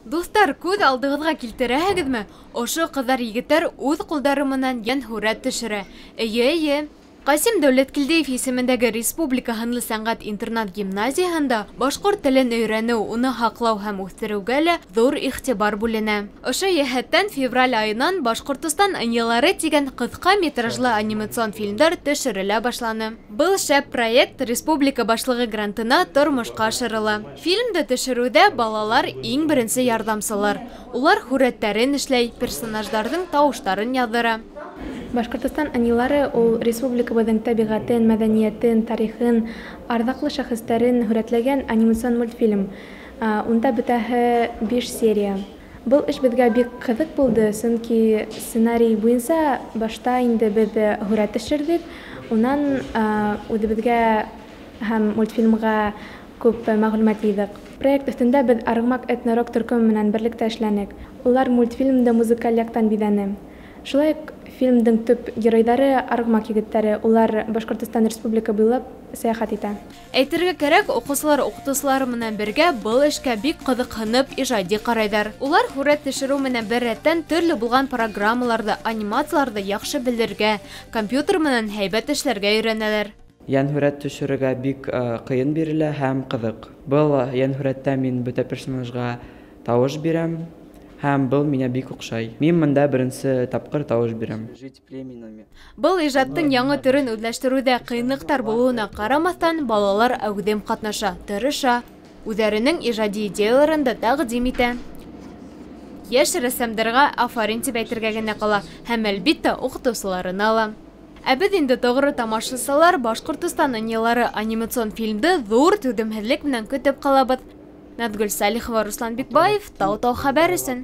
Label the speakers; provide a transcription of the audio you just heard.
Speaker 1: Дуҫтар, күҙ алдығыҙға килтерәһегеҙме? Ошо ҡыҙҙар егеттәр үҙ ҡулдары менән йән һүрәт төшөрә. Эйе. Ҡасим Дәүләткилдиев исемендәге Республика һынлы сәнғәт интернат гимназияһында башҡорт телен өйрәнеү, уны һаҡлау һәм үҫтереүгә лә ҙур иғтибар бүленә. Ошо йәһәттән февраль айынан Башҡортостан ынйылары тигән ҡыҫҡа метражлы анимацион фильмдар төшөрөлә башланы. Был шәп проект республика башлығы грантына тормошҡа ашырыла. Фильмды төшөрөүҙә балалар иң беренсе ярҙамсылар. Улар һүрәттәрен эшләй, персонаждарҙың тауыштарын яҙҙыра.
Speaker 2: Башҡортостан ынйылары ул республикабыҙҙың тәбиғәтен, мәҙәниәтен, тарихын, арҙаҡлы шәхестәрен һүрәтләгән анимацион мультфильм. Унда бөтәһе 5 серия. Был эш беҙгә бик ҡыҙыҡ булды, сөнки сценарий буйынса башта инде беҙ һүрәт төшөрҙөк, унан үҙебеҙгә һәм мультфильмға күп мәғлүмәт йыйҙыҡ. Проект өҫтөндә беҙ Арғымаҡ этнорок төркөмө менән берлектә эшләнек. Улар мультфильмды музыкаль яҡтан биҙәне. Шулай уҡ фильмдың төп геройҙары Арғымаҡ егеттәре, улар Башҡортостан республика буйлап сәйәхәт итә.
Speaker 1: Әйтергә кәрәк, уҡыусылар уҡытыусылары менән бергә был эшкә бик ҡыҙыҡһынып ижади ҡарайҙар. Улар һүрәт төшөрөү менән бер рәттән төрлө булған программаларҙы, анимацияларҙы яҡшы белергә, компьютер менән һәйбәт эшләргә өйрәнәләр.
Speaker 3: Йән һүрәт төшөрөргә бик ҡыйын бирелә һәм ҡыҙыҡ. Был йән һүрәттә мин бөтә персонажға тауыш бирәм. Һәм был миңә бик оҡшай. Мин мында беренсе тапҡыр тауыш бирәм.
Speaker 1: Был ижадтың яңы төрөн үҙләштереүҙә ҡыйынлыҡтар булыуына ҡарамаҫтан, балалар әүҙем ҡатнаша, тырыша, үҙҙәренең ижади идеяларын да тәҡдим итә. Йәш рәссамдарға афарин тип әйтергә генә ҡала һәм әлбиттә уҡытыусыларына ла. Ә беҙ инде тоғро тамашасылар Башҡортостан ынйылары анимацион фильмды ҙур түҙемһеҙлек менән көтөп ҡалабыҙ. Наҙгөл Салихова, Руслан Бикбаев, Тау-Тау хәбәр өсөн.